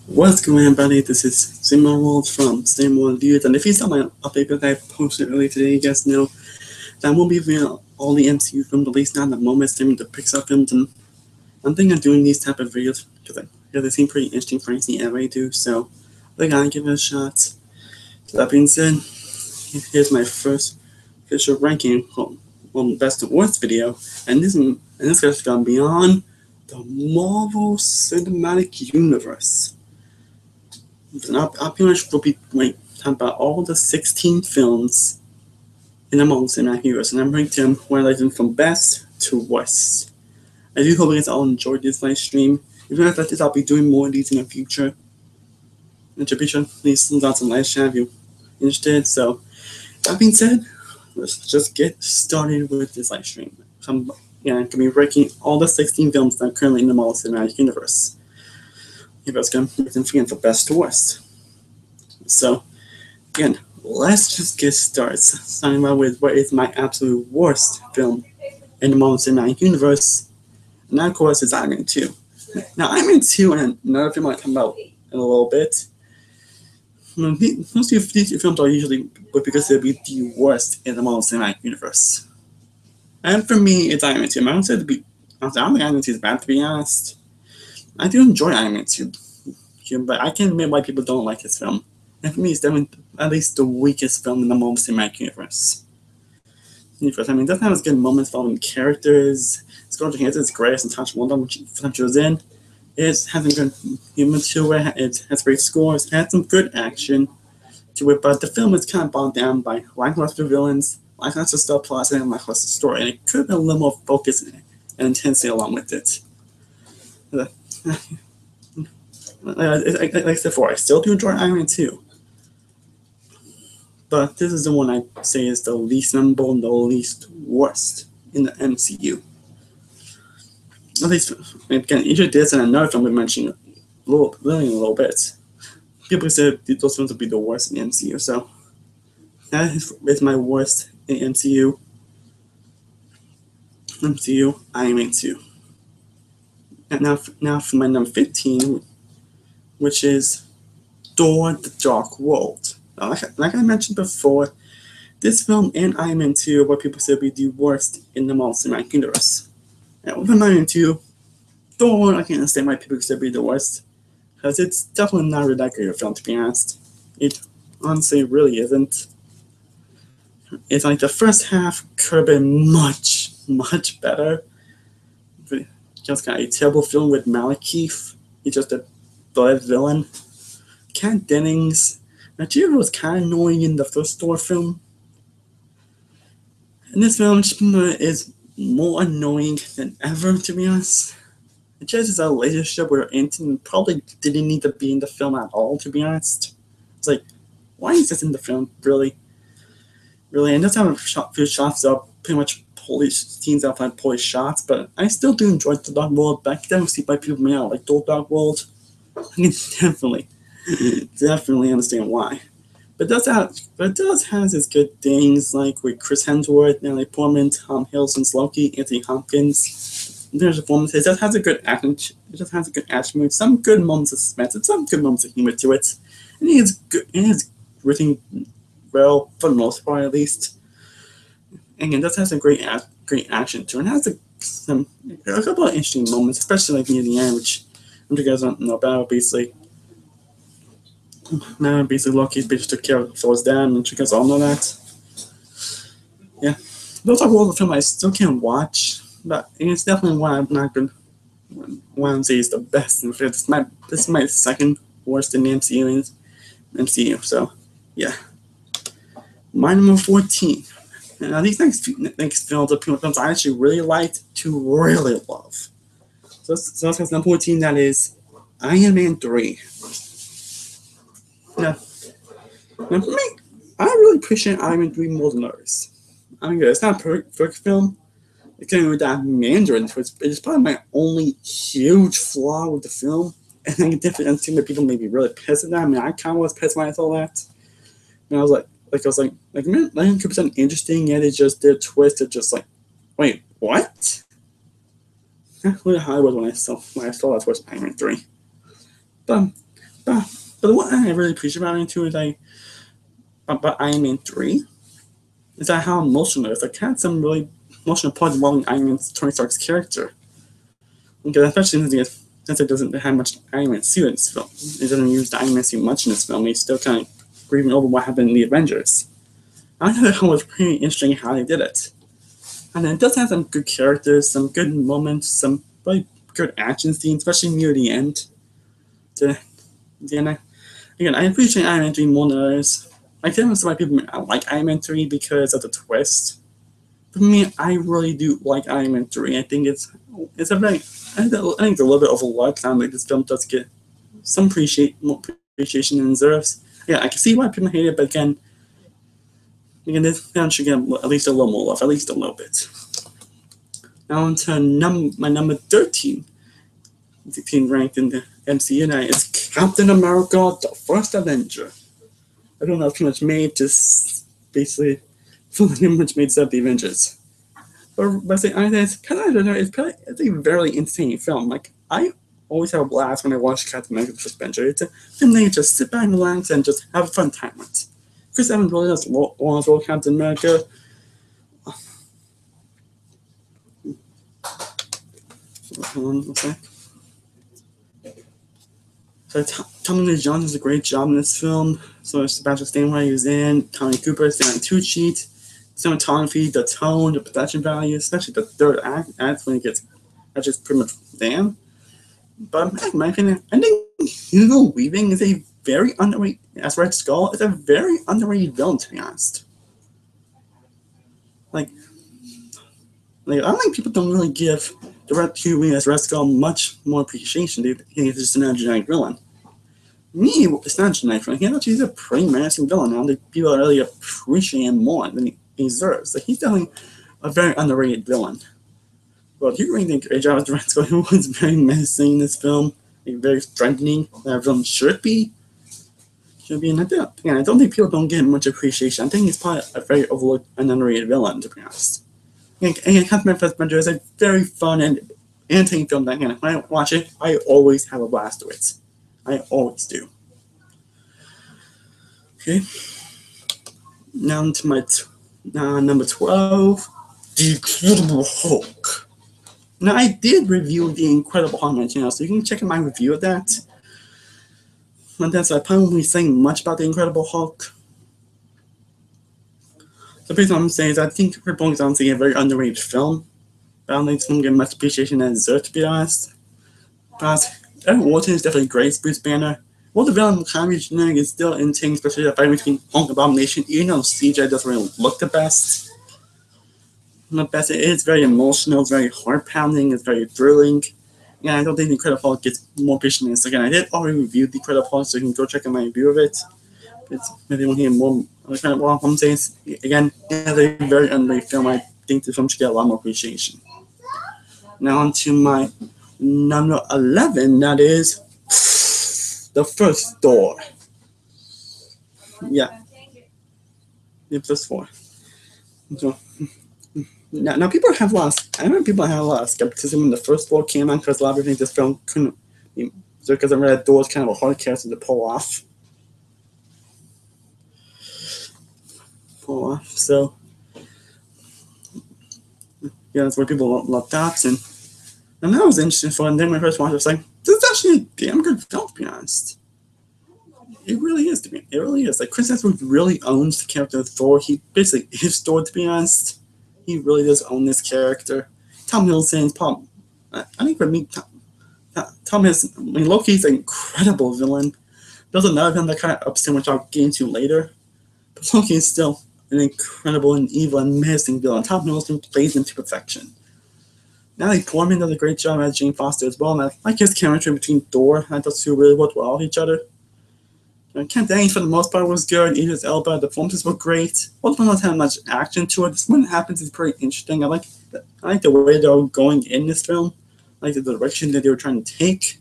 What's going on, buddy? This is Simon World from Simon Reviews, and if you saw my update that I posted earlier today, you guys know that I won't be reviewing all the MCU films, at least not at the moment, same the Pixar films, and I'm thinking of doing these type of videos because they seem pretty interesting for anything I already do, so I think I'll give it a shot. So that being said, here's my first official ranking on best to worst video, and this is gonna be on the Marvel Cinematic Universe. And I'll pretty much will be talking about all the 16 films in the Marvel Cinematic Universe, and I'm ranking them ranking from best to worst. I do hope you guys all enjoyed this live stream. If you guys like this, I'll be doing more of these in the future. And to be sure, please send out some live chat if you're interested. So, that being said, let's just get started with this live stream. I'm going to be ranking all the 16 films that are currently in the Marvel Cinematic Universe. If I was going to make them from best to worst. So, again, let's just get started. Starting out with what is my absolute worst film in the Marvel Cinematic Universe. And that, of course, is Iron Man 2. Now, Iron Man 2 and another film I'll talk about in a little bit. Most of these films are usually because they'll be the worst in the Marvel Cinematic Universe. And for me, it's Iron Man 2. I don't think Iron Man 2 is bad, to be honest. I do enjoy Iron Man 2, but I can admit why people don't like this film. And for me, it's definitely at least the weakest film in the Marvel Cinematic Universe. I mean, it doesn't have as good moments following characters. Scarlett Johansson is great and Natasha Wanda, which she was in. It has a good human to it. It has great scores. It has some good action to it, but the film is kind of bogged down by lackluster villains, lackluster subplots, and lackluster story. And it could have been a little more focus and intensity along with it. Like I said before, I still do enjoy Iron Man 2. But this is the one I say is the least memorable and the least worst in the MCU. At least, again, either this and another film we mentioned in a little bit. People say those films would be the worst in the MCU, so that is my worst in MCU. Iron Man 2. And now for my number 15, which is Thor: The Dark World. Now, like I mentioned before, this film and Iron Man 2 are what people say would be the worst in the Marvel Cinematic Universe. And with Iron Man 2, Thor, I can understand why people say would be the worst, because it's definitely not really that great a film, to be honest. It honestly really isn't. It's like the first half could have been much, much better. Just got a terrible film with Malekith. He's just a bad villain. Kat Dennings. Nigeria was kind of annoying in the first Thor film. And this film is more annoying than ever, to be honest. It just is a relationship where Anton probably didn't need to be in the film at all, to be honest. It's like, why is this in the film, really? Really, and it does have a few shots up, pretty much Polish scenes that have Polish shots, but I still do enjoy The Dark World, but I can definitely see why people may not like The Dark World. I can definitely understand why. But it does have its good things, like with Chris Hemsworth, Natalie Portman, Tom Hiddleston's Loki, Anthony Hopkins. There's performances. It just has a good action. It just has a good action movie, some good moments of suspense, and some good moments of humor to it. And it is good. It is written well for the most part, at least. And it does have some great action to it. It has a couple of interesting moments, especially like near the end, which you guys don't know about. Basically, Loki basically took care of Thor's dad, and you guys all know that. Yeah, those are all the film I still can't watch, but it's definitely one I'm not going to say is the best. In fact, this is my second worst in the MCU. So, yeah. My number 14. Now, these next films are films I actually really liked to really love. So that's number 14, that is Iron Man 3. Now for me, I really appreciate Iron Man 3 more than others. I mean, it's not a perfect film. It can't really that Mandarin, it's probably my only huge flaw with the film. And I can definitely understand that people may be really pissed at that. I mean, I kind of was pissed when I saw that. And I was like, 100% interesting, yet it's just their twist. It's just like, wait, what? That's really how I was when I saw that twist Iron Man 3. But, but, but what I really appreciate about it too is about Iron Man 3 is that how emotional it is. Like, had some really emotional parts involving Iron Man's Tony Stark's character. Because especially since it doesn't have much Iron Man suit in this film. It doesn't use the Iron Man suit much in this film. He's still kind of grieving over what happened in the Avengers. I thought it was pretty interesting how they did it. And it does have some good characters, some good moments, some really good action scenes, especially near the end. Again, I appreciate Iron Man 3 more than others. I think some people like Iron Man 3 because of the twist. For me, I really do like Iron Man 3. I think it's a very, I think it's a little bit overlooked. I think this film does get some more appreciation than it deserves. Yeah, I can see why people hate it, but again, this film should get at least a little more love, at least a little bit. Now on to my number 13 team ranked in the MCU, and that is Captain America: The First Avenger. I don't know if too much made, just basically pretty much made up the Avengers. But say it's a very insane film. Like, I always have a blast when I watch Captain America: The First Avenger. It's a film that you just sit back and relax and just have a fun time with. Chris Evans really does Lawrence role Captain America. Hold on a sec. So Tommy Lee Jones does a great job in this film. So is Sebastian Stan while he was in, Tommy Cooper, Stanley Tucci, cinematography, the tone, the production value, especially the third act. That's when it gets just pretty much damn. But in my opinion, I think Hugo Weaving is a very underrated, as Red Skull, is a very underrated villain, to be honest. Like I don't think people don't really give the Red Hugo as Red Skull much more appreciation. They think he's just an generic villain. Me, it's not generic villain. He's a pretty menacing villain. I don't think people really appreciate him more than he deserves. Like, he's definitely a very underrated villain. But Hugo Weaving did a great job as Red Skull. He was very menacing in this film, like, very threatening. That villain should be. And I don't think people don't get much appreciation. I think he's probably a very overlooked and underrated villain, to be honest. And Captain America: First Avenger is a very fun and entertaining film that, when I watch it, I always have a blast with it. I always do. Okay. Now to my number 12, The Incredible Hulk. Now, I did review The Incredible Hulk on my channel, so you can check out my review of that. And that's I probably won't be saying much about The Incredible Hulk. So basically what I'm saying is I think we're both honestly a very underrated film. But I don't think it's going to get much appreciation as it deserves, to be honest. But Edward Norton is definitely great as Bruce Banner. While the villain comedy generic is still insane, especially the fight between Hulk and Abomination, even though CGI doesn't really look the best. It is very emotional, it's very heart-pounding, it's very thrilling. Yeah, I don't think The Incredible Hulk gets more appreciation than this. Again, I did already review The Incredible Hulk, so you can go check out my review of it. It's maybe you want to hear more. What I'm saying is, again, it's a very underrated film. I think the film should get a lot more appreciation. Now on to my number 11, that is the first Thor. Yeah. The first Thor. So, now people have lost. I remember people have a lot of skepticism when the first Thor came out because a lot of people think this film couldn't. Because I read Thor was kind of a hard character to pull off. So, yeah, that's where people love that. And that was interesting for. And then when I first watched it, I was like, this is actually a damn good film, to be honest. It really is, to me. It really is. Like, Chris Hemsworth really owns the character of Thor. He basically is Thor, to be honest. He really does own this character. Tom Hiddleston's probably, I think for me, Tom Hiddleston, Loki's an incredible villain. There's another villain that kind of upset me, which I'll get into later. But Loki is still an incredible and evil and menacing villain. Tom Hiddleston plays him to perfection. Natalie Portman does a great job as Jane Foster as well. And I like his chemistry between Thor and those two really worked well with each other. Ken Dennings, for the most part, was good. Idris Elba, the performances were great. Both of them don't have much action to it. This one happens is pretty interesting. I like the way they were going in this film. I like the direction that they were trying to take.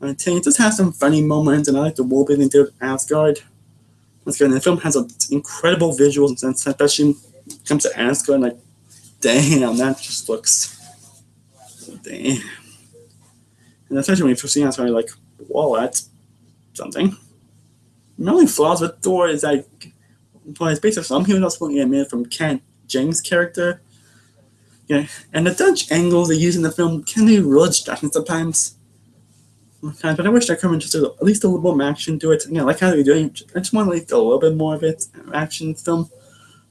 It just has some funny moments, and I like the world building to Asgard. That's good. And the film has incredible visuals, and especially when it comes to Asgard. Like, damn, that just looks damn. And especially when you first see Asgard, like, well, that's something. My only flaws with Thor is that, well, it's based on some people that's pulling it from Ken Jeng's character. Yeah, and the Dutch angles they use in the film can be really distracting sometimes. But I wish there could have just at least a little more action to it. Like how they're doing, I just want at least a little bit more of it, action film.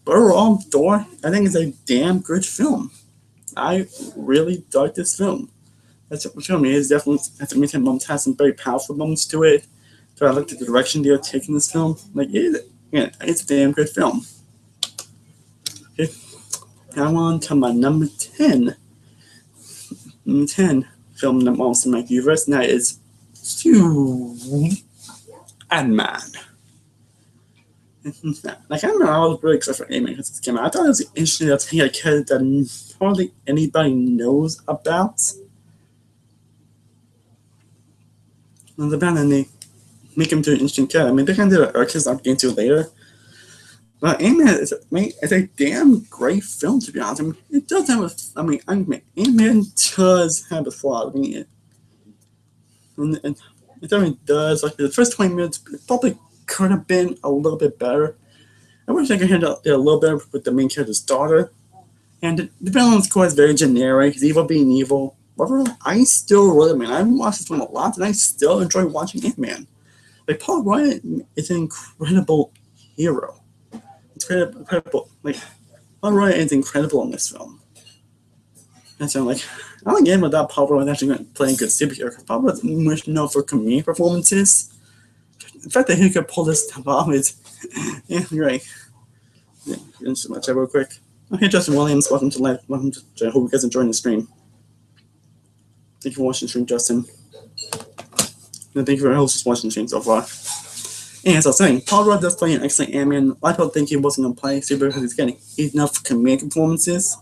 But overall, Thor, I think is a damn good film. I really dug this film. That's what film is definitely, at the meantime, moments has some very powerful moments to it. So I looked at the direction they are taking this film. It's a damn good film. Okay, now on to my number 10. Number 10 film in the Marvel Cinematic Universe, and that is Ant-Man. Like, I was really excited for Ant-Man because it came out. I thought it was an interesting character that hardly anybody knows about. And they make him into an interesting character. I mean, they can do an artist I'll get into later. But Ant-Man is a damn great film, to be honest. I mean, it does have Ant-Man does have a flaw. I mean, it definitely does. Like, the first 20 minutes probably could have been a little bit better. I wish I could handle it a little better with the main character's daughter. And the villain's core is very generic. He's evil being evil. However, I still really, I've watched this one a lot, and I still enjoy watching Ant-Man. Like, Paul Rudd is an incredible hero. Incredible. Like, Paul Rudd is incredible in this film. And so, like, I don't get without Paul Rudd actually playing good superhero. Paul Rudd is much known for comedic performances. The fact that he could pull this stuff off is great. Yeah, so much real quick. Okay, Justin Williams, welcome to live. Welcome to. I hope you guys enjoying the stream. Thank you for watching the stream, Justin. And thank you for hosting watching the stream so far. And as I was saying, Paul Rudd does play an excellent Ant-Man. A lot of people think he wasn't going to play super because he's getting enough comedic performances.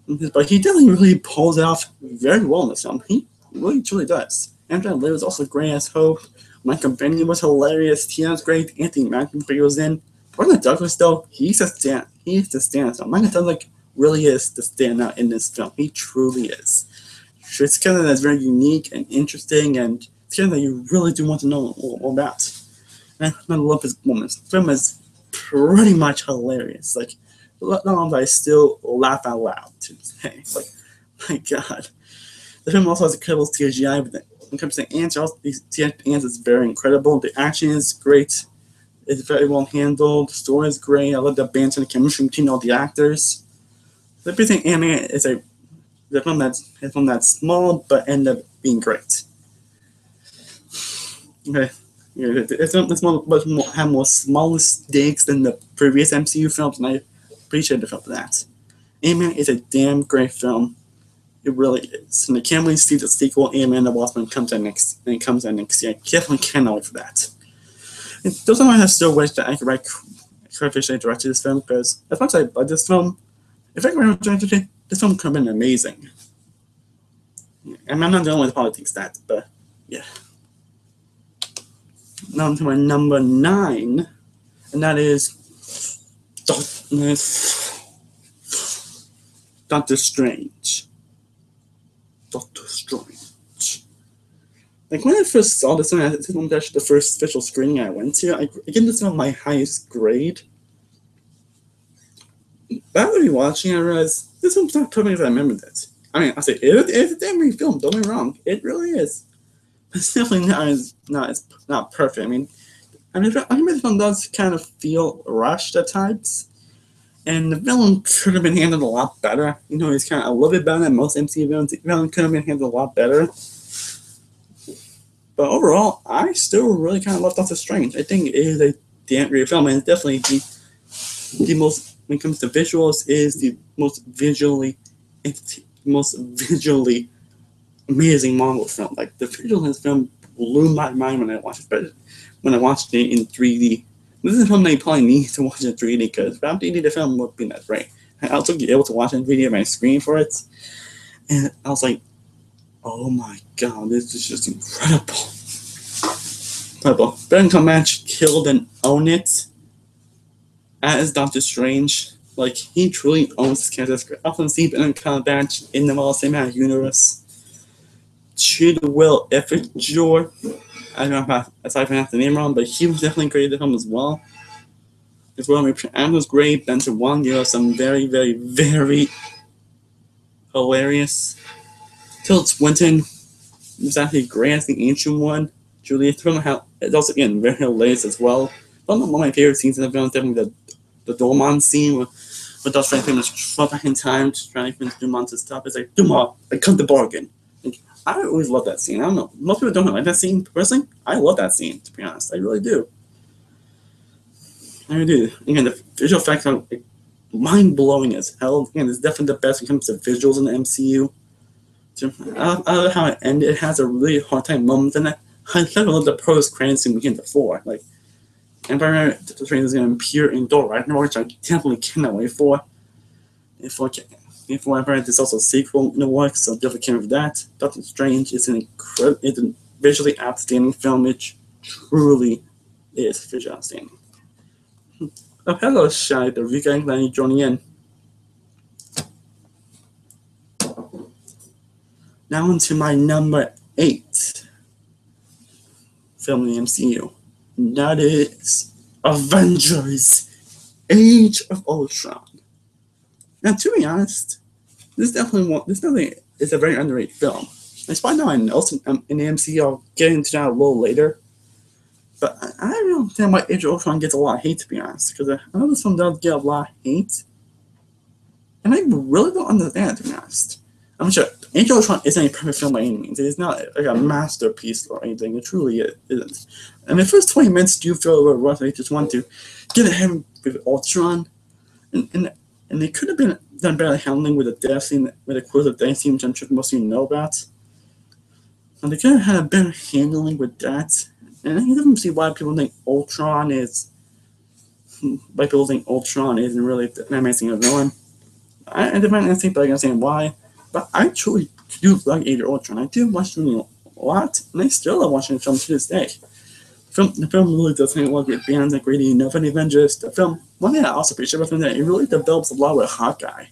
But he definitely really pulls it off very well in this film. He really truly does. Andrew Lee was also great as Hope. Michael Benny was hilarious. Tia was great. Anthony Mackie was in. Brandon Douglas, though, he's the stand out. Michael Douglas really is the standout in this film. He truly is. It's kind of that's very unique and interesting, and it's kind of that you really do want to know all about. And I love his moments. The film is pretty much hilarious. Like, not only I still laugh out loud to say, like, my God. The film also has incredible CGI, but when it comes to the ants, the ants is very incredible. The action is great. It's very well handled. The story is great. I love the banter and the chemistry between all the actors. The big thing, Ant-Man is a film that's small but ended up being great. Okay, it's have more smaller stakes than the previous MCU films, and I appreciate the film for that. Ant-Man is a damn great film. It really is, and I can't wait to see the sequel, Ant-Man and the Wasp, when it comes out next year. I definitely cannot wait for that. And those are why I still wish that I could write officially directed this film, because as much as I love this film, if I could directed it, this film could have been amazing. And I'm not the only one that probably thinks that, but yeah. Now to my number 9, and that is Doctor Strange. Doctor Strange. Like, when I first saw this one, this was actually the first official screening I went to. I gave this one my highest grade. But after watching it, I realized this one's not perfect as I remembered it. I mean, I say it's a damn great film. Don't get me wrong, it really is. But it's definitely not perfect. I mean, this film does kind of feel rushed at times, and the villain could have been handled a lot better. You know, he's kind of a little bit better than most MCU villains. The villain could have been handled a lot better. But overall, I still really kind of love Doctor Strange. I think it is a damn great film, and it's definitely the most, when it comes to visuals, is the most visually amazing Marvel film. Like, the visual in this film blew my mind when I watched it, but when I watched it in 3D. This is a film that you probably need to watch in 3D, because without 3D, the film would be that great. I also be able to watch it in 3D on my screen for it, and I was like, oh my God, this is just incredible. Incredible. Benedict Cumberbatch killed and owned it as Doctor Strange. Like, he truly owns his character. I often see Benedict Cumberbatch in the Marvel Cinematic Universe. Chiwetel Ejiofor. I don't know if I pronounced the name wrong, but he was definitely great in the film as well. As well, Anne was great. Benson Wong, some very, very, very hilarious. Tilda Swinton was actually great as the ancient one. Juliet it's also again very hilarious as well. One of my favorite scenes in the film is definitely the Dormont scene with us trying to travel back in time to try to convince Dumont to stop. It's like, Dumont, I cut the bargain. Like, I always love that scene. I don't know. Most people don't like that scene. Personally, I love that scene, to be honest. I really do. I really do. Again, the visual effects are like, mind-blowing as hell. Again, it's definitely the best when it comes to visuals in the MCU. I love how it ended. It has a really hard time moments in it. I love the post-credits scene we get before. Like, Empire the Train is going to appear in Thor Ragnarok, which I definitely cannot wait for. For Empire, there's also a sequel in the works, so definitely can't wait for that. Doctor Strange is it's a visually outstanding film. It truly is visually outstanding. Hello, Shai, the weekend glad you joining in. Now on to my number 8 film in the MCU. And that is Avengers Age of Ultron. Now, to be honest, this definitely is a very underrated film. Despite now I know in the MCU, I'll get into that a little later. But I don't understand why Age of Ultron gets a lot of hate, to be honest. Because I know this film does get a lot of hate. And I really don't understand, to be honest. I'm sure Age of Ultron isn't a perfect film by any means. It is not like a masterpiece or anything. It truly isn't. And the first 20 minutes do feel a little rough. They just want to get ahead with Ultron. And they could have been done better handling with the death scene, with the close of death scene, which I'm sure most of you know about. And they could have had a better handling with that. And I don't see why people think Ultron isn't really an amazing villain. I depend on think, but I can understand why. But I truly do like Age of Ultron. I do watch the movie a lot, and I still love watching the film to this day. The film really does hang a lot of great bands like Great Enough and Avengers. The film, one thing I also appreciate about that, it really develops a lot with Hawkeye.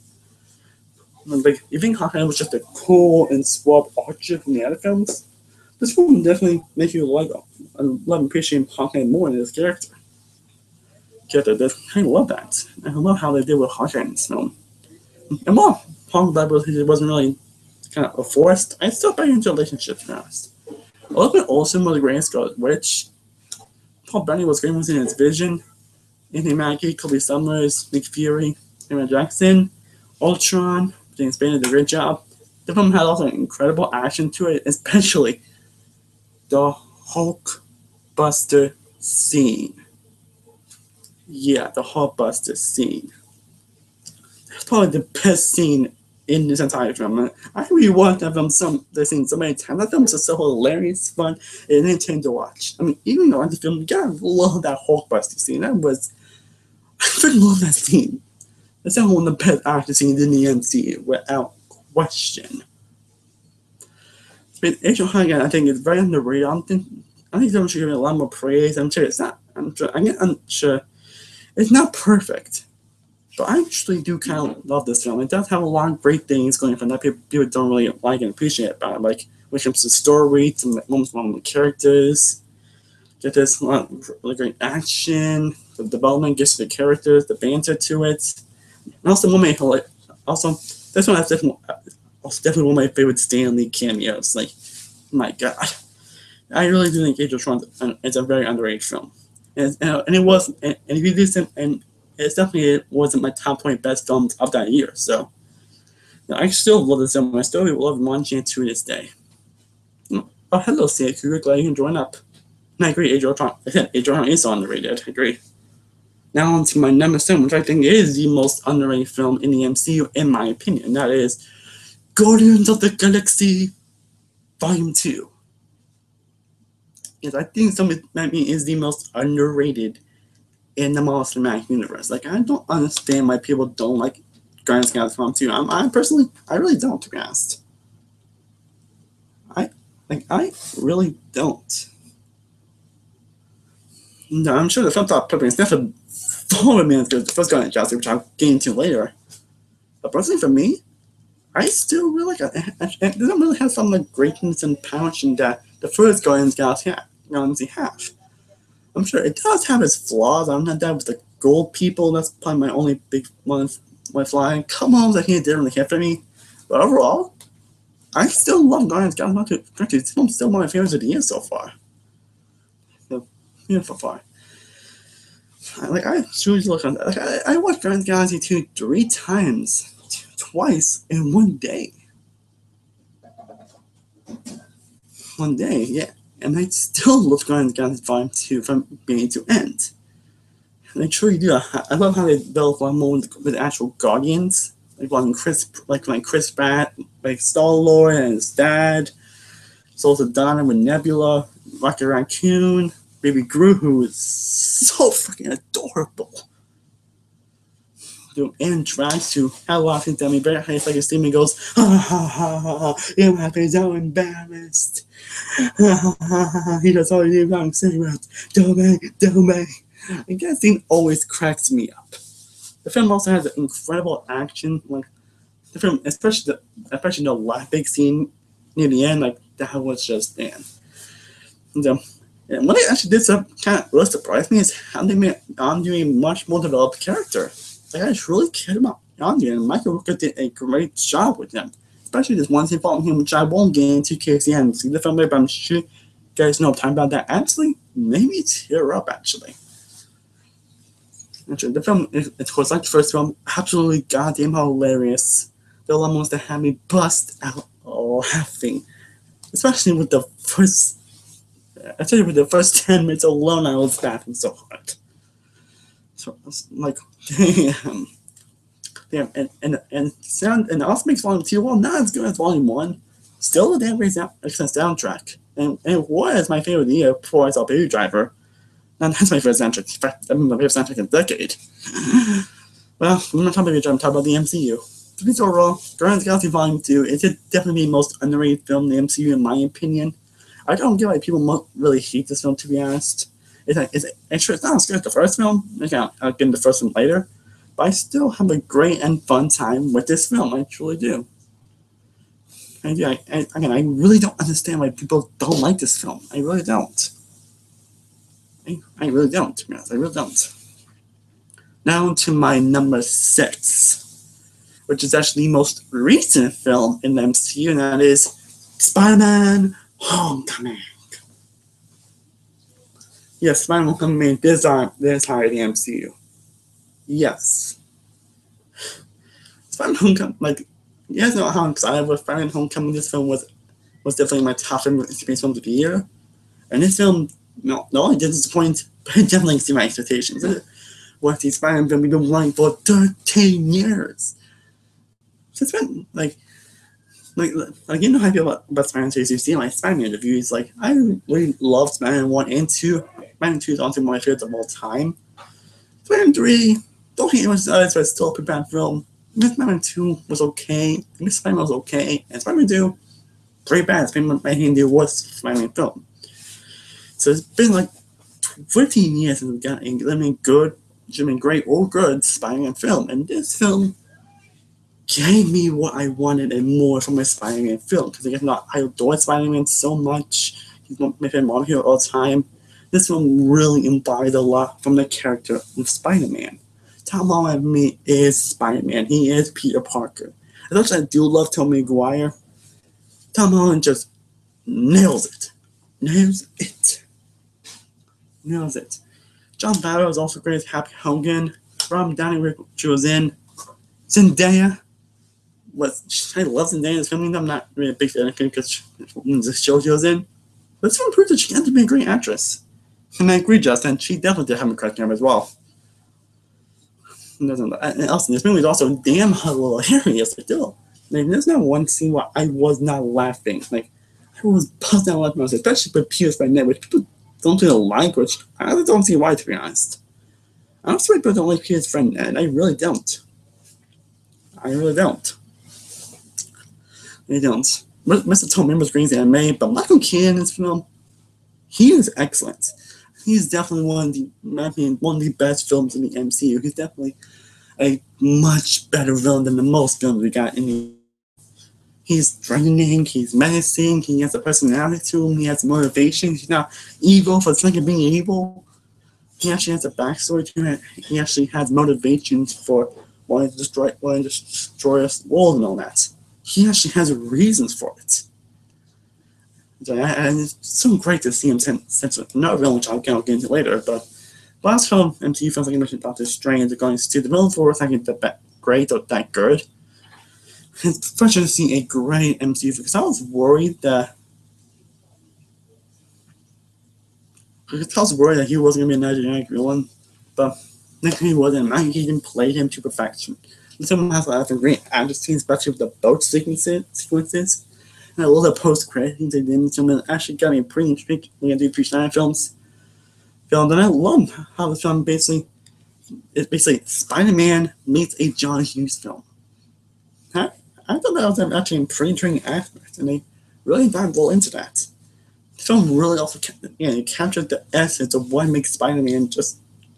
Like, you think Hawkeye was just a cool and suave archer from the other films? This film definitely makes you love and appreciate Hawkeye more than his character. I love that. I love how they did with Hawkeye in this film. And while Paul Bettany wasn't really kind of forced, I still buy into relationships, to be honest. Elizabeth Olsen was the greatest Scarlet Witch. Paul Bettany was great in his Vision. Anthony Mackie, Kobe Summers, Nick Fury, Samuel Jackson, Ultron, James Spader did a great job. The film had also incredible action to it, especially the Hulkbuster scene. Yeah, the Hulkbuster scene. That's probably the best scene in this entire film. I rewatched that film the scene so many times. That film was so hilarious, fun, and entertaining to watch. I mean, even though the film, you gotta love that Hulkbuster scene. I freaking love that scene. That's one of the best action scenes in the MCU, without question. But Age of Ultron, I think, is very underrated. I think someone should give it a lot more praise. I'm sure it's not. I'm sure it's not perfect. But I actually do kind of love this film. It does have a lot of great things going for that people don't really like and appreciate about it. Like, when it comes to story, some moments from the characters. There's a lot of really great action. The development gets to the characters, the banter to it. And also, this one is definitely one of my favorite Stan Lee cameos. Like, my God. I really do think Age of Ultron is a very underrated film. And if you do some, and it wasn't my top 20 best films of that year. So, I still love this film. I still love watching it to this day. Oh, hello, Sia Cougar. Glad you can join up. And I agree, Age of Ultron. Age of Ultron is underrated. I agree. Now on to my number 7, which I think is the most underrated film in the MCU, in my opinion. That is Guardians of the Galaxy Volume 2. Yes, I think that is the most underrated in the Marvel Cinematic Universe. Like, I don't understand why people don't like Guardians of the Galaxy Volume 2. I really don't, to be honest. I really don't. No, I'm sure the film thought perfect. It's never 4 minutes ago, the first Guardians of the Galaxy, which I'll get into later. But personally, for me, I still really like it. It doesn't really have some of the greatness and passion that the first Guardians Galaxy have. I'm sure it does have its flaws. I'm not that with the gold people. That's probably my only big one. My flying. Come on, that he didn't really hit for me. But overall, I still love Guardians Galaxy. It's still one of my favorites of the year so far. So far. I choose look on. I watched Guardians Galaxy 2 3 times, twice in one day. One day, yeah. And I still love Guardians Galaxy Volume 2 from beginning to end. And I truly do. I love how they built one more with actual Guardians, when Chris Pratt, like Star-Lord and his dad, Soldier Donna with Nebula, Rocket Raccoon, Baby Groot, who is so freaking adorable. And tries to have a lot of things that me very high. It's like his team goes, ha ha ha ha ha, you have been so embarrassed. Ha ha ha ha, he does all you wrong cigarettes. Don't me. And that scene always cracks me up. The film also has an incredible action, like the film, especially the last big scene near the end, like that was just man. And what I actually did kind of really surprised me is how they made Yondu a much more developed character. Like I just really cared about Yondu, and Michael Rooker did a great job with him. Especially this one scene following him, which I won't get into case the end. See the film later, but I'm sure you guys know time about that. Actually, made me tear up actually. The film is, of course, like the first film, absolutely goddamn hilarious. There are moments that had me bust out laughing, especially with the first. I tell you, with the first 10 minutes alone, I was laughing so hard. So like, damn, and sound, and it also makes Volume 2, well, not as good as Volume 1. Still a damn great soundtrack, and it was my favorite year before I saw Baby Driver. And that's my favorite soundtrack. In fact, my favorite soundtrack in a decade. Well, we're not talking about Baby Driver, I'm talking about the MCU. To be overall, Guardians Galaxy Volume 2 is definitely the most underrated film in the MCU, in my opinion. I don't get why people really hate this film, to be honest. It's not as good as the first film. I'll get into the first one later. But I still have a great and fun time with this film. I truly do. And yeah, I really don't understand why people don't like this film. I really don't. I really don't, to be honest. I really don't. Now to my number 6, which is actually the most recent film in the MCU, and that is Spider-Man Homecoming. Yes, Spider-Man Homecoming this higher the MCU. Yes. Spider-Man Homecoming, like, you guys know how excited I was. Spider-Man Homecoming, this film was definitely my top experience films of the year. And this film, no, it didn't disappoint, but it definitely exceeded my expectations. What the Spider-Man film we've been running for 13 years. So it's been, like, you know how I feel about Spider-Man 2. So you see my Spider-Man reviews. Like, I really love Spider-Man 1 and 2. Spider-Man 2 is honestly one of my favorites of all time. Spider-Man 3, don't hate it much as but it's still a pretty bad film. Spider-Man 2 was okay. Spider-Man was okay. And Spider-Man 2, pretty bad. Spider-Man making the worst Spider-Man film. So it's been like 15 years since we've got a good, great or good Spider-Man film. And this film gave me what I wanted and more from a Spider-Man film. Because I adore Spider-Man so much. He's my favorite Marvel hero all the time. This film really embodied a lot from the character of Spider-Man. Tom Holland is Spider-Man. He is Peter Parker. As much as I do love Tobey Maguire, Tom Holland just nails it. Nails it. John Favreau is also great as Happy Hogan. Robert Downey Jr. was in. Zendaya. I love Zendaya in this film. I'm not really a big fan of her because the show she was in. But this film proves that she can be a great actress. And I agree, Justin. She definitely did have a crush on him as well. And also, this movie is also damn hilarious. There's not one scene where I was not laughing. Like, I was busting out laughing, especially with Pierce Barnett, which people don't really like, which I really don't see why, to be honest. I don't see why people don't like Pierce Barnett. I really don't. Mr. Tom remembers Green's anime, but Michael Keaton in this film, he is excellent. He's definitely one of the best films in the MCU. He's definitely a much better villain than the most films we got in the. He's draining, he's menacing, he has a personality to him, he has motivation, he's not evil for the sake of being evil. He actually has a backstory to it. He actually has motivations for wanting to destroy us world and all that. He actually has reasons for it. And it's so great to see him since another villain, which I'll get into later, but last film, MCU films, like I mentioned, Doctor Strange, are going to the villain for I think that great or that good. It's fresh to see a great MCU because I was worried that he wasn't going to be another generic villain, but he wasn't. I think he even played him to perfection. This film has a lot of great action scenes, especially with the boat sequences. And I love the post-credit scenes they did in this film. It actually got me pretty intrigued when I do Schneider films. And I love how this film basically Spider-Man meets a John Hughes film. I thought that was actually a pretty intriguing aspect, and they really dived well into that. The film really also captured the essence of what makes Spider-Man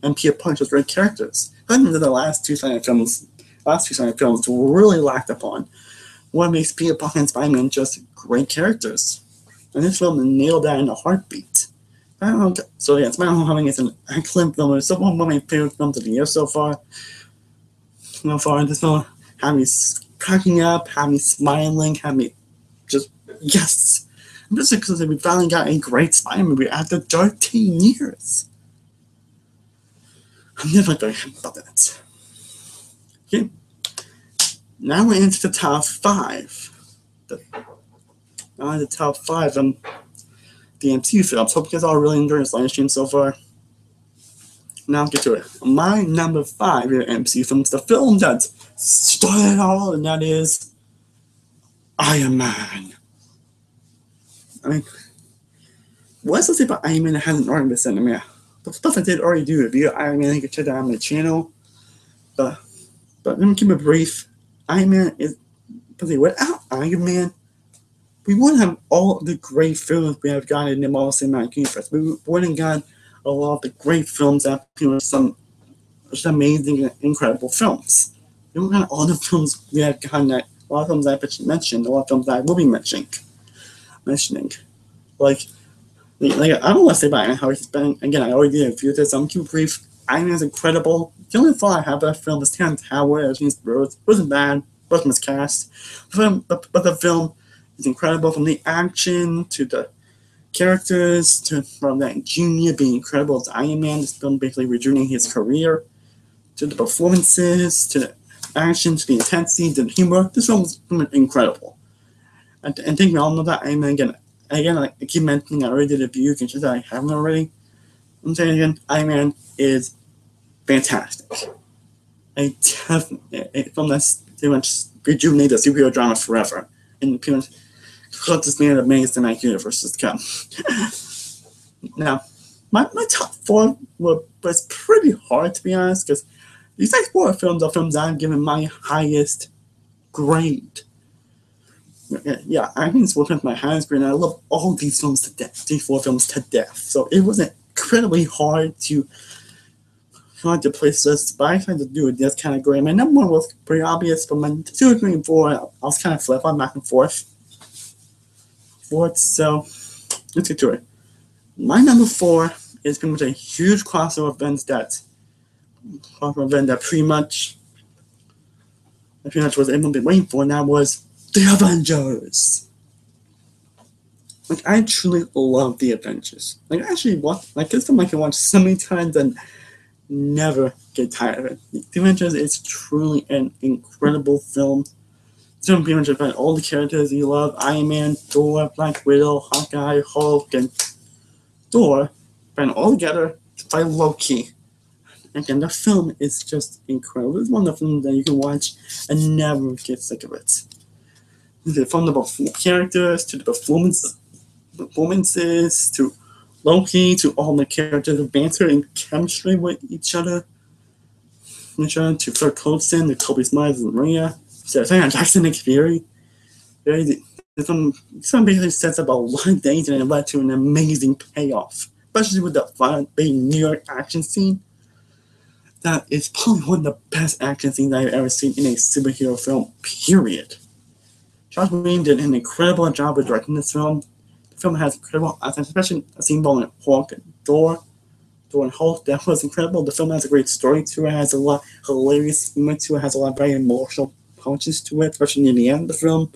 and Peter Parker just great characters. I think that the last two Spider-Man films really lacked upon what makes Peter Parker and Spider-Man just great characters. And this film nailed that in a heartbeat. Spider-Man Homecoming is an excellent film. It's one of my favorite films of the year so far. This film had me cracking up, had me smiling, had me just, yes. I'm just excited we finally got a great Spider-Man movie after 13 years. I'm never very happy about that. Okay. Now we're into the top 5. The top 5 the MCU films. Hope you guys all really enjoyed this live stream so far. Now I'll get to it. My number 5 here MCU film is the film that started it all, and that is Iron Man. I mean, what's to say about Iron Man that hasn't already been sent to me? The stuff I did already do review Iron Man, you can check that out on my channel. But let me keep it brief. Iron Man is, without Iron Man, we wouldn't have all the great films we have gotten in the Marvel Cinematic Universe. We wouldn't have gotten a lot of the great films that some amazing, incredible films. We wouldn't have all the films we have gotten, a lot of films I mentioned, a lot of films that I will be mentioning. Like I don't want to say about how he's been. Again, I already did a review of this. I'm too brief. Iron Man is incredible. The only flaw I have with that film is Terrence Howard as James Rhodes. Wasn't bad. Wasn't miscast. But the film is incredible, from the action to the characters to from that Junior being incredible as Iron Man. This film basically rejuvenating his career, to the performances, to the action, to the intensity, to the humor. This film is incredible. And I think we all know that Iron Man again, I keep mentioning I already did a review, you can check that I haven't already. I'm saying again, Iron Man is fantastic. A film that's pretty much rejuvenated the superhero drama forever. And pretty much cut this man amazing cinematic universe to come. Now, my top 4 was pretty hard, to be honest, because these next 4 films are films I've given my highest grade. Yeah, I think it's one of my highest grade, and I love all these films to death, these 4 films to death. So it wasn't incredibly hard to place this, but I tried to do this category. My number 1 was pretty obvious, but my 2, 3, and 4, I was kind of flip-flopping back and forth. So let's get to it. My number 4 is pretty much a huge crossover event that pretty much was everyone been waiting for, and that was The Avengers. Like, I truly love The Avengers. Like, I actually this film I can watch so many times and never get tired of it. The Avengers is truly an incredible film. It's pretty much about all the characters you love: Iron Man, Thor, Black Widow, Hawkeye, Hulk, and Thor, band all together to fight Loki. Again, the film is just incredible. It's one of the films that you can watch and never get sick of it. From the characters to the performances to Loki to all the characters of banter and chemistry with each other. To Frank Coulson, to Kobe Smiles and Maria, to Jackson Nick Fury. Some basically sets up a lot of danger and it led to an amazing payoff, especially with the fun big New York action scene. That is probably one of the best action scenes I've ever seen in a superhero film, period. Joss Whedon did an incredible job of directing this film. The film has incredible accents, especially a scene involving Hulk and Thor and Hulk. That was incredible. The film has a great story to it. It has a lot of hilarious humor to it. It has a lot of very emotional punches to it, especially near the end of the film.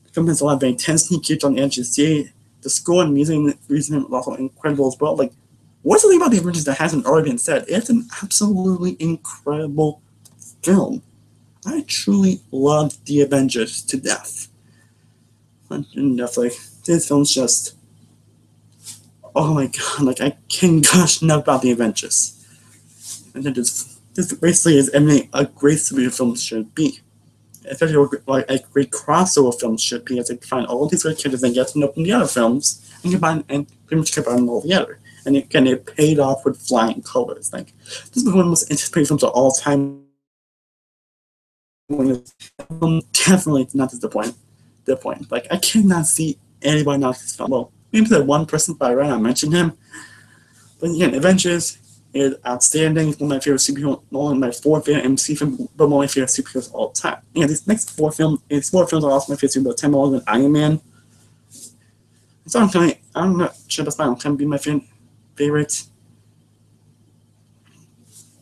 The film has a lot of very intensity, keeps on the edge of the seat. The score and music is also incredible as well. Like, what's the thing about the Avengers that hasn't already been said? It's an absolutely incredible film. I truly loved the Avengers to death. And definitely, this film's just, oh my god, like I can't gush enough about the Avengers. And this basically is everything a great superhero film should be. Especially like a great crossover film should be, as they find all these great characters and get to know from the other films and combine and pretty much combine them all together. And again, it paid off with flying colors. Like, this is one of the most anticipated films of all time. Definitely not disappoint. Like, I cannot see anybody knock this film. Well, maybe that one person, but I ran not mention him. But again, Avengers is outstanding. It's one of my favorite superheroes, one of my 4 favorite MC films, but one of my favorite superheroes of all time. And these next 4 films are also my favorite superheroes, 10 more than Iron Man. So I'm not sure that's why I'm trying to be my favorite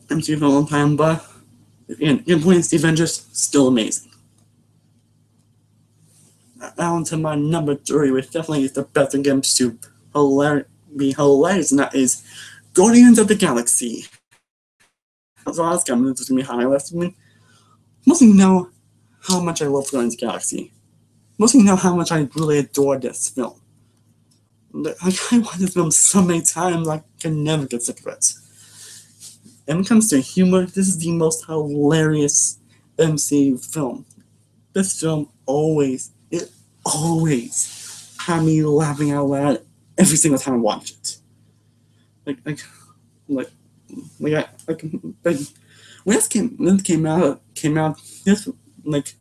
MCU film of all time, but again, your point is the Avengers still amazing. On to my number 3, which definitely is the best against to be hilarious, and that is Guardians of the Galaxy. That's all I was coming. This is gonna be high left me. Most of you know how much I love Guardians of the Galaxy. Most of you know how much I really adore this film. Like, I watched this film so many times, I can never get sick of it. And when it comes to humor, this is the most hilarious MCU film. This film always had me laughing out loud every single time I watch it. When this came out, this like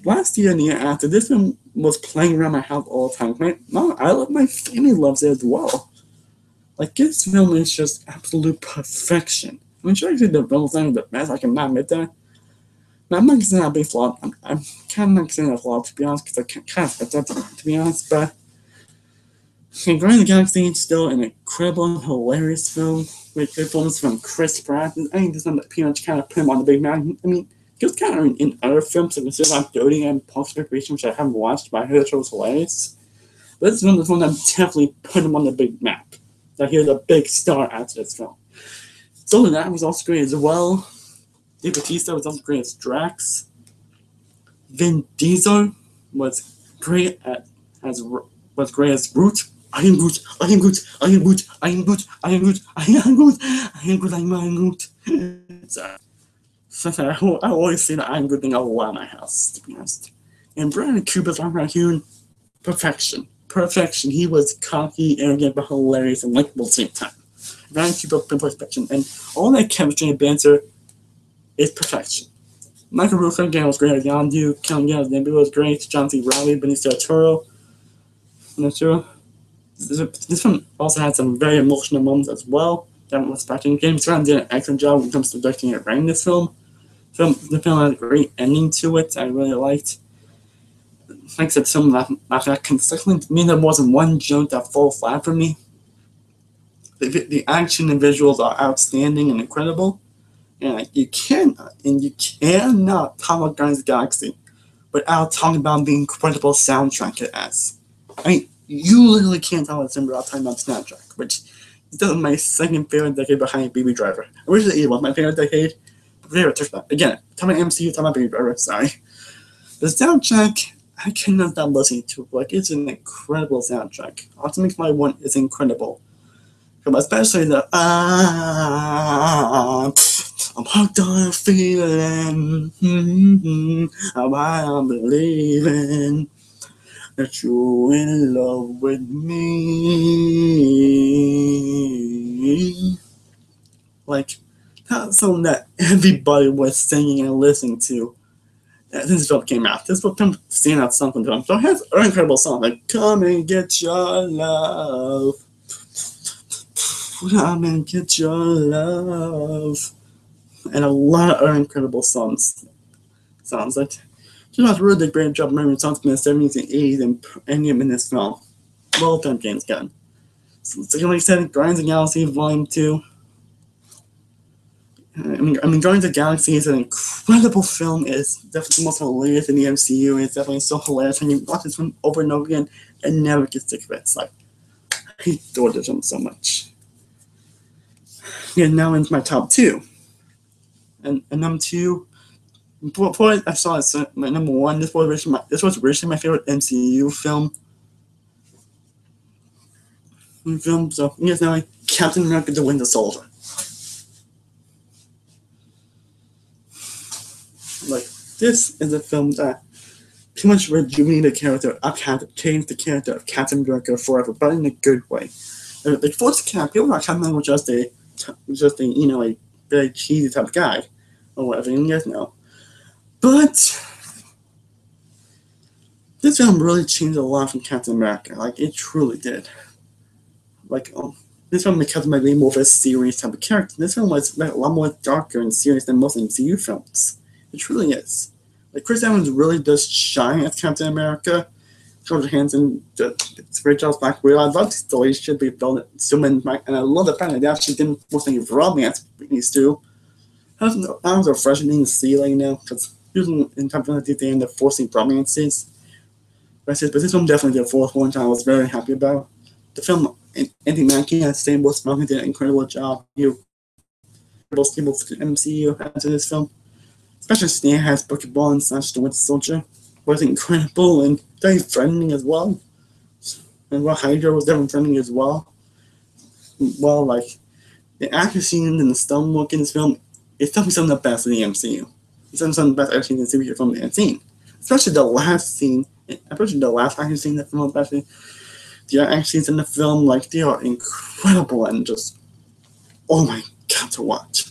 last year and the year after, this film was playing around my house all the time. My family loves it as well. Like, this film is just absolute perfection. I'm sure I did the film thing the best. I cannot admit that. Now, I'm not considering that a big flaw. I'm kind of not considering that a flaw, to be honest, because I kind of expect that, to be honest. But Guardians of the Galaxy is still an incredible and hilarious film with good films from Chris Pratt. I think this one pretty much kind of put him on the big map. I mean, he was kind of in other films, like consider like Doting and Parks and Recreation, which I haven't watched, but I heard the show was hilarious. But this film is one that definitely put him on the big map. That he was a big star after this film. So that was also great as well. Dave Bautista was also great as Drax. Vin Diesel was great as Groot. I am Groot. I always say that I am Groot thing a lot in my house, to be honest. And Bradley Cooper's Raccoon, perfection. He was cocky, arrogant, but hilarious and likable at the same time. Bradley Cooper, perfection. And all that chemistry and banter is perfection. Michael Rooker again was great as Yondu. Kellen Yell's Nebula was great. John C. Reilly, Benicio del Toro. This one also had some very emotional moments as well. That was expecting. James Gunn did an excellent job when it comes to directing and writing this film. The film had a great ending to it. I really liked. Like I said, some of that consistently mean there wasn't one joke that fell flat for me. The action and visuals are outstanding and incredible. And you cannot talk about Guardians of the Galaxy without talking about the incredible soundtrack it has. I mean, you literally can't talk about this without talking about the soundtrack, which is my second favorite decade behind Baby Driver. Originally, it was my favorite decade. Again, talking about MCU, talking about Baby Driver, sorry. The soundtrack, I cannot stop listening to it. Like, it's an incredible soundtrack. Ultimate Flight 1 is incredible. Especially the I'm hooked on a feeling. I'm believing that you're in love with me. Like, that's something that everybody was singing and listening to. This film came out. This film stand out something to them. So it has an incredible song like "Come and Get Your Love." Come and get your love. And a lot of other incredible songs. Like, She does a really did a great job remembering songs from the 70s and 80s and ending them in this film. Well done, James Gunn. So, like I said, Guardians of the Galaxy Volume 2. I mean, Guardians of the Galaxy is an incredible film. It's definitely the most hilarious in the MCU. It's definitely so hilarious. And you watch this film over and over again and never get sick of it. It's like, I adore this film so much. Yeah, now into my top 2. And number 2, before I saw it, my number 1, this was originally my favorite MCU film. So you guys know, Captain America: The Winter Soldier. Like, this is a film that pretty much rejuvenated the character of changed the character of Captain America forever, but in a good way. Like, first, people thought Captain America was just a a very cheesy type of guy, or whatever, you guys know. But this film really changed a lot from Captain America. Like, it truly did. Like, this film made Captain America more of a serious type of character. This film was like, a lot more darker and serious than most MCU films. It truly is. Like, Chris Evans really does shine as Captain America. Scarlett Johansson does a great job as Black Widow. I love the relationship they built at Stillman, and I love the fact that they actually didn't force any romance between these two. That was refreshing to see, like, because usually in Captain America they end up forcing romances. But this film definitely did a fourth one, which I was very happy about. The film, Anthony Mackie and Sam Wilson did an incredible job. Both people for the MCU after this film. Especially Stan has Bucky Barnes / The Winter Soldier was incredible and very threatening as well. And Hydra was definitely threatening as well. Well, like, the action scenes and the stonework in this film is definitely some of the best in the MCU. It's some of the best action scenes in the film I've seen. Especially the last scene, especially the last action scene in the film, especially the action scenes in the film, like, they are incredible and just, oh my god, to watch.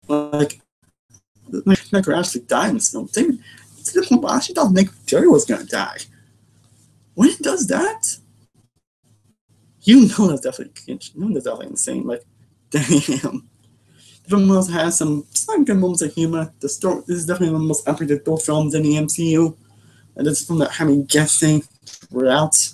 Like, Nick actually died in this film. To the point where I actually thought Nick Fury was going to die. When he does that, you know that's definitely insane. Like, damn. The film also has some good moments of humor. This is definitely one of the most unpredictable films in the MCU. And this is from that had me guessing throughout.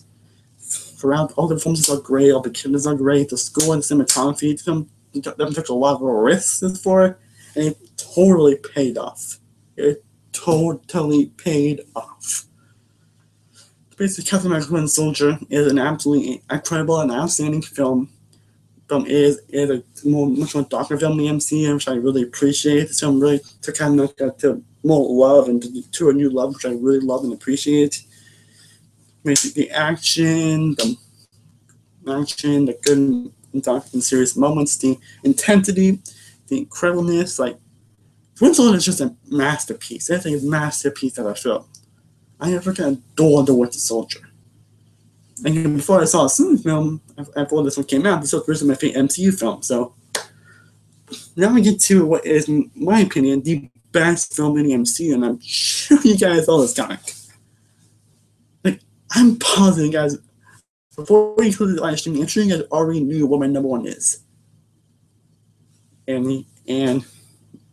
All the performances are great, all the killers are great, the score and cinematography. The film definitely took a lot of risks for it, and it totally paid off. It totally paid off. Basically, Captain America: Winter Soldier is an absolutely incredible and outstanding film. Film is a much more darker film in the MCU, which I really appreciate. This film really took Captain America to more love and to a new love, which I really love and appreciate. Basically, the action, the good and dark and serious moments, the intensity, the incredibleness. Like, Winter Soldier is just a masterpiece. It's a masterpiece of a film. I freaking adore The Winter Soldier. And before I saw the film, before this one came out, this was originally my favorite MCU film. So now we get to what is, in my opinion, the best film in the MCU, and I'm sure you guys saw this comic. Like, I'm positive, guys, before we included the live stream, I'm sure you guys already knew what my number 1 is. And that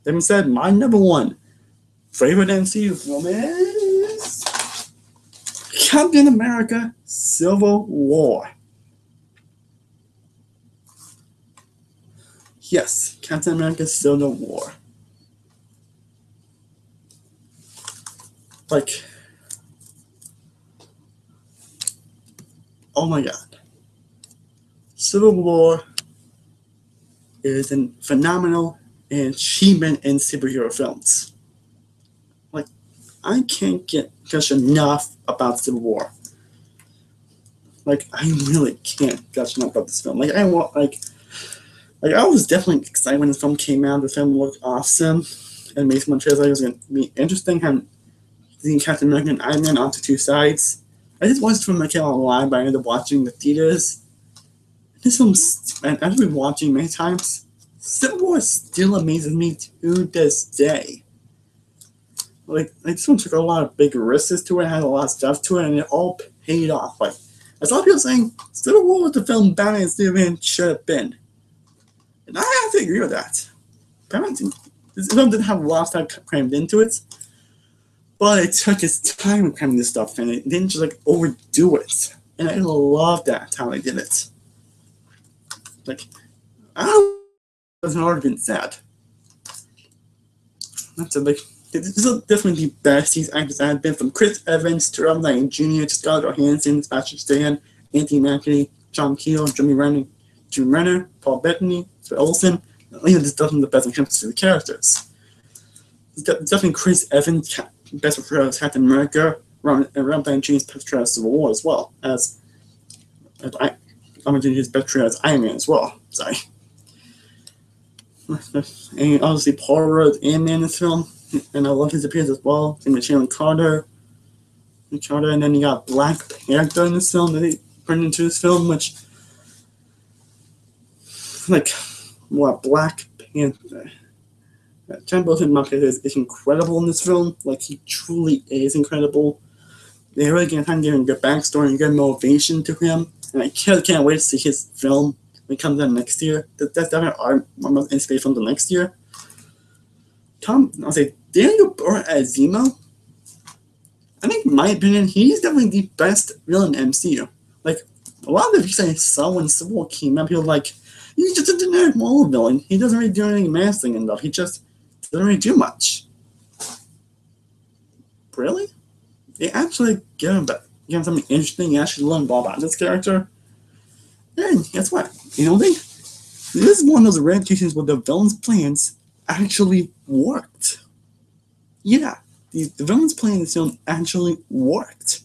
being said, my number 1 favorite MCU film is Captain America: Civil War. Yes, Captain America: Civil War. Like, oh my god. Civil War is a phenomenal achievement in superhero films. Like, I can't get gush enough about Civil War. Like, I really can't gush enough about this film. Like, I was definitely excited when this film came out. The film looked awesome. And made some trailers. It was going to be interesting having seeing Captain America and Iron Man onto two sides. I just watched this film that came online, but I ended up watching the theaters. This film, and I've been watching many times. Civil War still amazes me to this day. Like this one took a lot of big risks to it, had a lot of stuff to it, and it all paid off. Like, there's a lot of people saying Civil War was the film Batman and Superman should have been. And I have to agree with that. This film didn't have a lot of stuff crammed into it. but it took its time in cramming this stuff and it didn't just like overdo it. And I love that how they did it. Like, I don't know if it's already been said. That's like, this is definitely the best these actors have been, from Chris Evans to Robert Downey Jr. to Scarlett Johansson, Sebastian Stan, Anthony Mackie, John Keel, Jimmy Renner, Paul Bettany, Sir Olsen. This is definitely the best when it comes to the characters. It's definitely Chris Evans' best portrayal as Captain America, and Robert Downey Jr.'s best portrayal as Civil War as well, as Robert Downey Jr.'s best portrayal as Iron Man as well. Sorry. And obviously Paul Rudd Ant-Man in this film, and I love his appearance as well. Same with Sharon Carter, and then you got Black Panther in this film that they bring into this film, which, like, what, Black Panther. John Boyega is incredible in this film. Like, he truly is incredible. They really get time giving good backstory and good motivation to him, and I can't wait to see his film when it comes out next year. That's definitely our most anticipated film the next year. I'll say Daniel Burr as Zemo. I think, in my opinion, he's definitely the best villain in MCU. Like, a lot of the people I saw when Civil War came out, people were like, he's just a generic Marvel villain. He doesn't really do anything massive enough. He just doesn't really do much. Really? They actually give him something interesting. You actually learn more about this character. And guess what? You know, this is one of those rare occasions where the villain's plans actually worked. Yeah, the villain's plan in this film actually worked.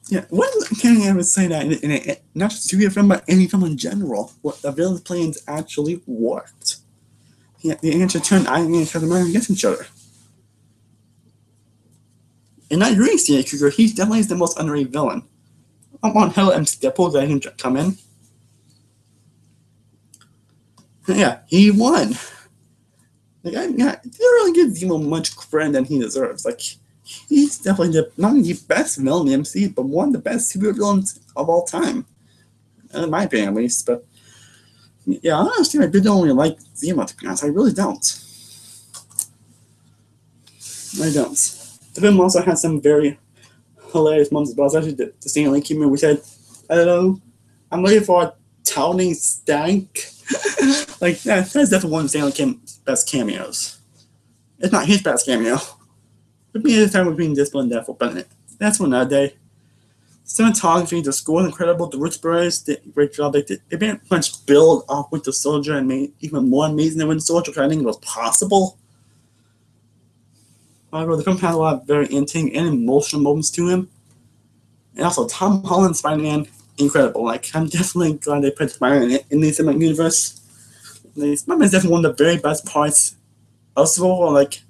Yeah, when can I ever say that in not just a superhero film, but any film in general, where the villain's plans actually worked? Yeah, the answer turned Iron Man and Captain America against each other. And I agree, Steve Kruger, he definitely is the most underrated villain. I'm on Hell MC Deadpool that him come in. Yeah, he won. Like, they don't really give Zemo much credit than he deserves. Like, he's definitely not only the best villain in the MCU, but one of the best superhero villains of all time. In my opinion, at least. But yeah, honestly, I don't really like Zemo, to be honest. I really don't. I don't. The film also has some very hilarious moments as well. Especially the Stan Lee cameo. We said, "Hello, I'm looking for a Tony Stank." Like, that's definitely one of Stan Lee's best cameos. It's not his best cameo. But me at the time between this one and Deathful, but that's one another day. Cinematography, the score is incredible. The Rich Brothers did a great job. They pretty much build off Winter Soldier and made even more amazing than Winter Soldier, which I think was possible. However, the film had a lot of very intimate and emotional moments to him. And also, Tom Holland's Spider-Man, incredible. Like, I'm definitely glad they put Spider-Man in the cinematic universe. Spider-Man is definitely one of the very best parts of Civil War. Like,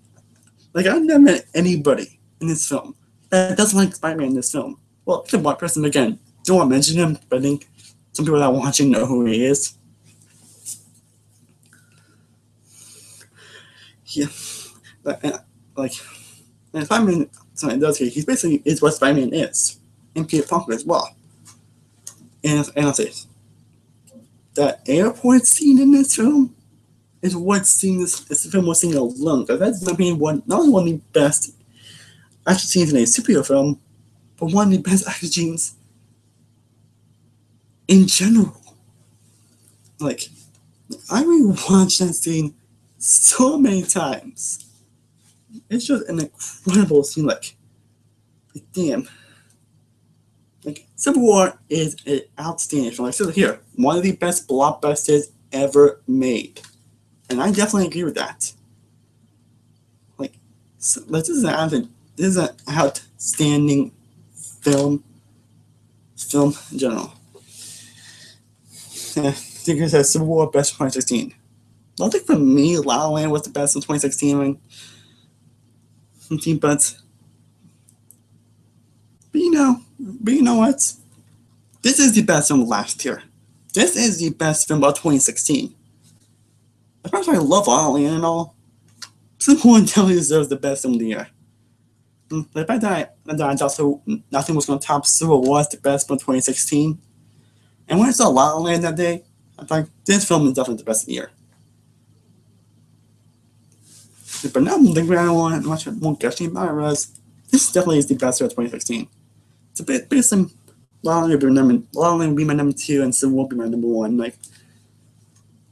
I've never met anybody in this film that doesn't like Spider-Man in this film. Well, except one person, again, don't want to mention him, but I think some people that are watching know who he is. Yeah. Like, and Spider-Man, something does here, he basically is what Spider-Man is. And Peter Parker as well. And I'll say, that airport scene in this film is what this film was seen alone. Because that's, I mean, not only one of the best action scenes in a superhero film, but one of the best action scenes in general. Like, I rewatched that scene so many times. It's just an incredible scene. Like damn. Like, Civil War is an outstanding film. Like, so here, one of the best blockbusters ever made. And I definitely agree with that. Like, so, this is an outstanding film in general. I think it says Civil War best 2016. I think for me, La La Land was the best in 2016. But you know what? This is the best film of last year. This is the best film of 2016. As much as I love La La Land and all, Civil War definitely deserves the best film of the year. The fact that I thought nothing was going to top Civil War as the best film of 2016. And when I saw La La Land that day, I thought this film is definitely the best of the year. But now the thing I want much more gushing about it was this definitely is the best of 2016. It's a bit based on La La Land be my number 2 and Civil War be my number 1. Like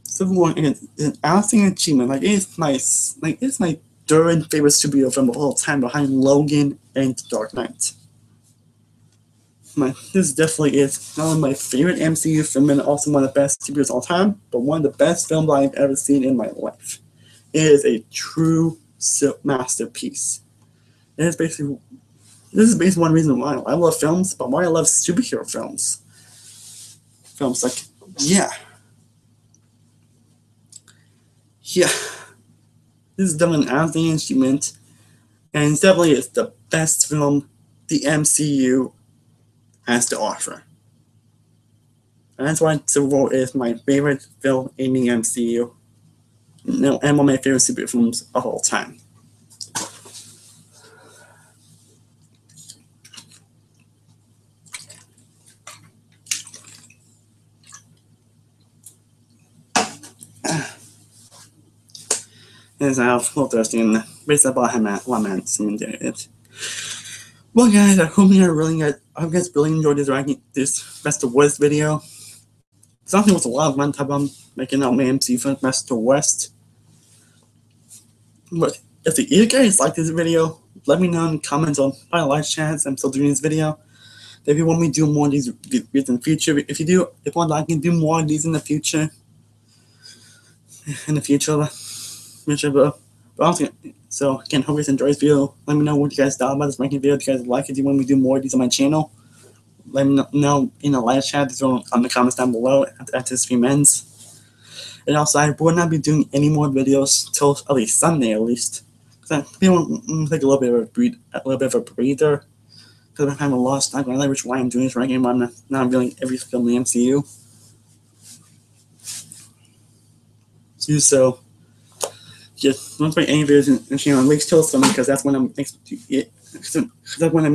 Civil War is an outstanding achievement. Like it's my third favorite superhero film of all time behind Logan and Dark Knight. This definitely is not only my favorite MCU film and also one of the best superheroes of all time, but one of the best films I've ever seen in my life. It is a true masterpiece. This is basically one reason why I love films, but why I love superhero films. Films like, yeah. This is definitely an outstanding achievement, and it definitely is the best film the MCU has to offer. And that's why Civil War is my favorite film in the MCU. And one of my favorite superhero films of all time. As I was thirsty and basically about him at one man seeing it. Well guys, I hope you guys really enjoyed this Best of West video. Something was a lot of fun time making out my MCU film Best of West. But if you guys like this video, let me know in the comments on my live chats. I'm still doing this video. If you want me to do more of these videos in the future, if you want, I can do more of these in the future. So again, hope you guys enjoyed this video. Let me know what you guys thought about this ranking video. If you guys like it, do you want me to do more of these on my channel? Let me know in the live chat on the comments down below after the stream ends. And also, I will not be doing any more videos till at least Sunday, at least. So I want to take a little bit of a breather. Because I'm having a lot of stuff going on, which why I'm doing this ranking. I'm not reviewing every film in the MCU. So don't play any videos in the channel at least till Sunday, because that's when I'm going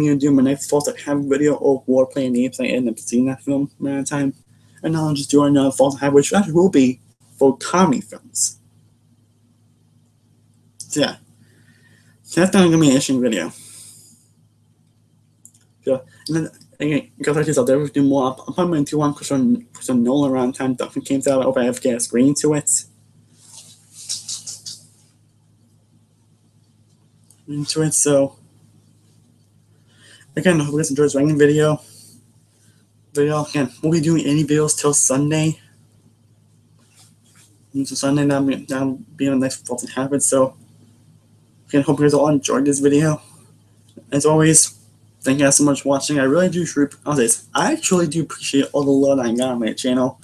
to do my next False Have video of War Playing Apes. I end up seeing that film around the time. And now I'm just doing another False Have, which actually will be for comedy films. So yeah. So that's not going to be an interesting video. So, and then again, guys like this out there, we'll do more. I'm probably going to do one for some Nolan around the time Duffin came out. I hope I have to get a screen to it. So again, I hope you guys enjoyed this ranking video. Again, we'll be doing any videos till Sunday. And so Sunday now be on the next Fulton Habit. So again, hope you guys all enjoyed this video. As always, thank you guys so much for watching. I really do I truly do appreciate all the love I got on my channel.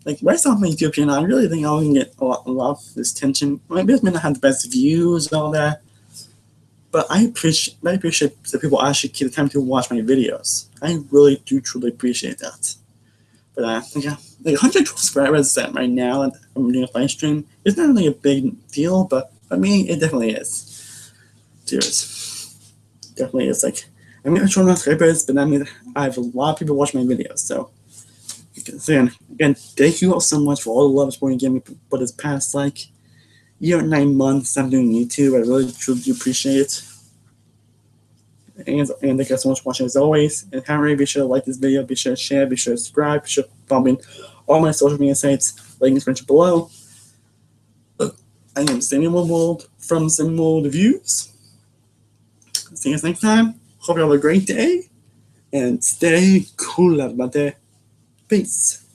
Like right off my YouTube channel, I really think I can get a lot of this attention. Maybe I may not have the best views and all that. But I appreciate that people actually take the time to watch my videos. I really do truly appreciate that. But yeah, like 100 subscribers right now, and I'm doing a live stream. It's not really a big deal, but for me, it definitely is. Serious, definitely is. Like I'm not sure enough subscribers, but that means I have a lot of people watching my videos. So again, thank you all so much for all the love support you gave me for this past year and 9 months I'm doing YouTube. I really truly do appreciate it. And thank you guys so much for watching as always. And if you haven't already, be sure to like this video, be sure to share, be sure to subscribe, be sure to follow me on all my social media sites, link is mentioned below. I am Samuel Wold from Samuel Reviews. See you guys next time. Hope you have a great day and stay cool, everybody. Peace.